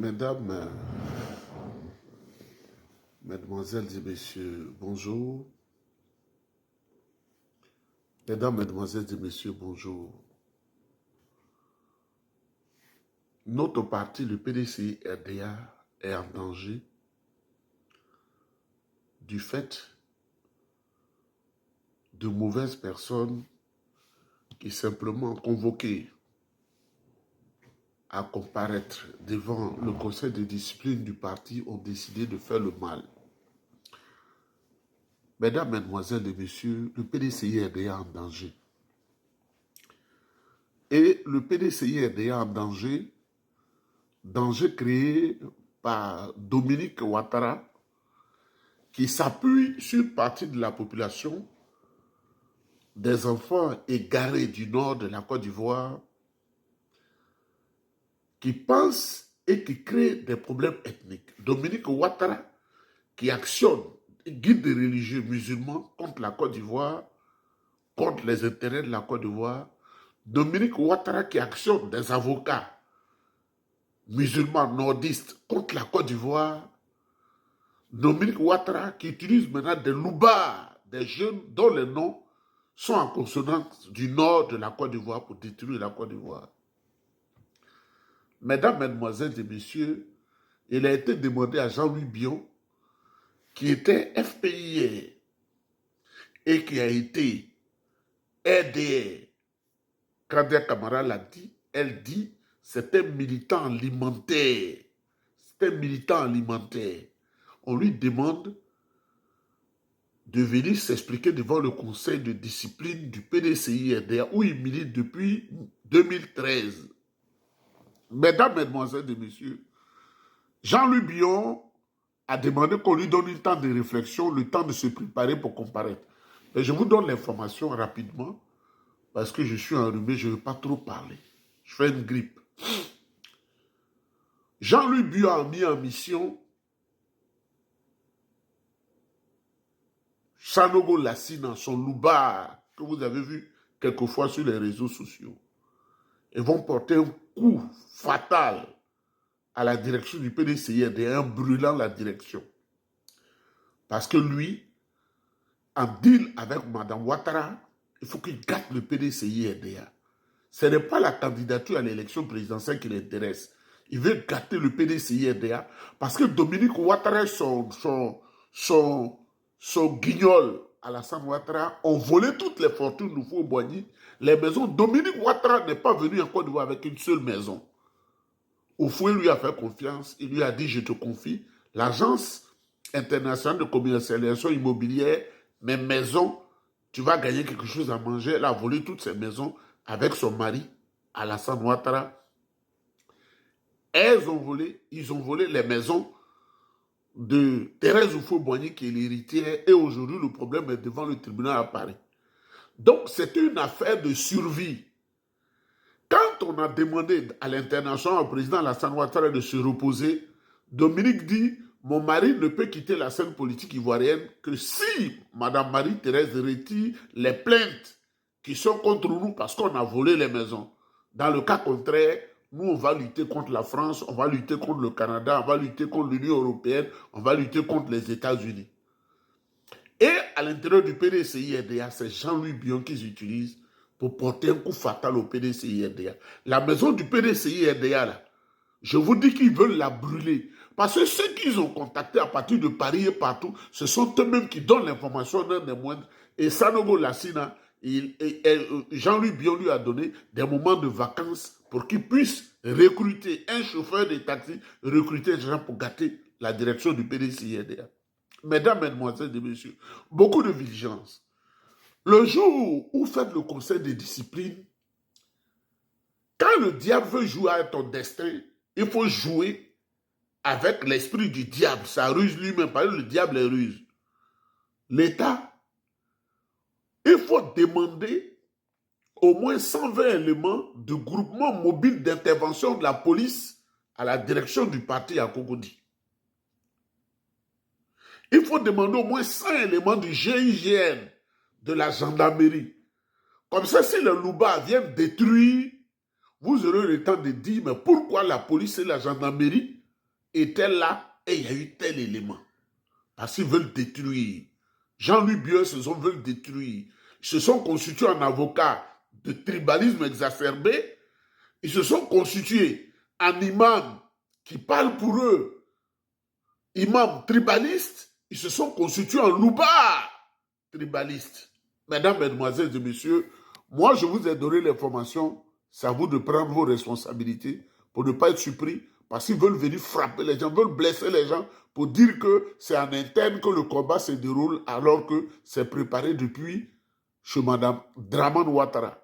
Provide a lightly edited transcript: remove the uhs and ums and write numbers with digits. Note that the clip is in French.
Mesdames, Mesdemoiselles et Messieurs, bonjour. Mesdames, Mesdemoiselles et Messieurs, bonjour. Notre parti, le PDCI-RDA, est en danger du fait de mauvaises personnes qui, simplement convoquées à comparaître devant le conseil de discipline du parti, ont décidé de faire le mal. Mesdames, Mesdemoiselles et Messieurs, le PDCI-RDA est en danger. Et le PDCI-RDA est en danger créé par Dominique Ouattara, qui s'appuie sur une partie de la population, des enfants égarés du nord de la Côte d'Ivoire, qui pensent et qui créent des problèmes ethniques. Dominique Ouattara, qui actionne, guide des religieux musulmans contre la Côte d'Ivoire, contre les intérêts de la Côte d'Ivoire. Dominique Ouattara, qui actionne des avocats musulmans nordistes contre la Côte d'Ivoire. Dominique Ouattara, qui utilise maintenant des loubards, des jeunes dont les noms sont en consonance du nord de la Côte d'Ivoire pour détruire la Côte d'Ivoire. Mesdames, Mesdemoiselles et Messieurs, il a été demandé à Jean-Louis Bion, qui était FPI et qui a été RDR. Kader Camara l'a dit, elle dit, c'est un militant alimentaire. C'est un militant alimentaire. On lui demande de venir s'expliquer devant le conseil de discipline du PDCI-RDA où il milite depuis 2013. Mesdames, Mesdemoiselles et Messieurs, Jean-Louis Bion a demandé qu'on lui donne un temps de réflexion, le temps de se préparer pour comparaître. Mais je vous donne l'information rapidement parce que je suis enrhumé, je ne veux pas trop parler. Je fais une grippe. Jean-Louis Bion a mis en mission Sanogo Lassina, son loupard, que vous avez vu quelquefois sur les réseaux sociaux. Ils vont porter un coup fatal à la direction du PDCI-RDA en brûlant la direction. Parce que lui, en deal avec Mme Ouattara, il faut qu'il gâte le PDCI-RDA. Ce n'est pas la candidature à l'élection présidentielle qui l'intéresse. Il veut gâter le PDCI-RDA parce que Dominique Ouattara et son guignol Alassane Ouattara ont volé toutes les fortunes de Fou-Boigny, les maisons. Dominique Ouattara n'est pas venu en Côte d'Ivoire avec une seule maison. Oufoué lui a fait confiance, il lui a dit, je te confie, l'agence internationale de commercialisation immobilière, mes maisons, tu vas gagner quelque chose à manger. Elle a volé toutes ses maisons avec son mari, Alassane Ouattara. Ils ont volé les maisons de Thérèse Houphouët-Boigny, qui est l'héritière, et aujourd'hui le problème est devant le tribunal à Paris. Donc c'est une affaire de survie. Quand on a demandé à l'international, au président Alassane Ouattara de se reposer, Dominique dit, mon mari ne peut quitter la scène politique ivoirienne que si Mme Marie-Thérèse retire les plaintes qui sont contre nous parce qu'on a volé les maisons. Dans le cas contraire, nous, on va lutter contre la France, on va lutter contre le Canada, on va lutter contre l'Union européenne, on va lutter contre les États-Unis. Et à l'intérieur du PDCI-RDA, c'est Jean-Louis Bion qu'ils utilisent pour porter un coup fatal au PDCI-RDA. La maison du PDCI-RDA, là, je vous dis qu'ils veulent la brûler. Parce que ceux qu'ils ont contactés à partir de Paris et partout, ce sont eux-mêmes qui donnent l'information d'un des moindres. Et Sanogo Lassina, Jean-Louis Bion lui a donné des moments de vacances pour qu'il puisse recruter un chauffeur de taxi, recruter des gens pour gâter la direction du PDCI-RDA. Mesdames, Mesdemoiselles et Messieurs, beaucoup de vigilance. Le jour où vous faites le conseil de discipline, quand le diable veut jouer à ton destin, il faut jouer avec l'esprit du diable. Ça ruse lui-même, parce que le diable est ruse. L'État, il faut demander au moins 120 éléments de groupement mobile d'intervention de la police à la direction du parti à Cocody. Il faut demander au moins 100 éléments du GIGN, de la gendarmerie. Comme ça, si le Louba vient détruire, vous aurez le temps de dire, mais pourquoi la police et la gendarmerie était là et il y a eu tel élément. Parce qu'ils veulent détruire. Jean-Louis Bieux veulent détruire. Ils se sont constitués en avocats de tribalisme exacerbé. Ils se sont constitués en imams qui parlent pour eux. Imams tribalistes, ils se sont constitués en loubards tribalistes. Mesdames, mesdemoiselles et messieurs, moi je vous ai donné l'information, c'est à vous de prendre vos responsabilités pour ne pas être surpris parce qu'ils veulent venir frapper les gens, veulent blesser les gens pour dire que c'est en interne que le combat se déroule alors que c'est préparé depuis chez Madame Dramane Ouattara.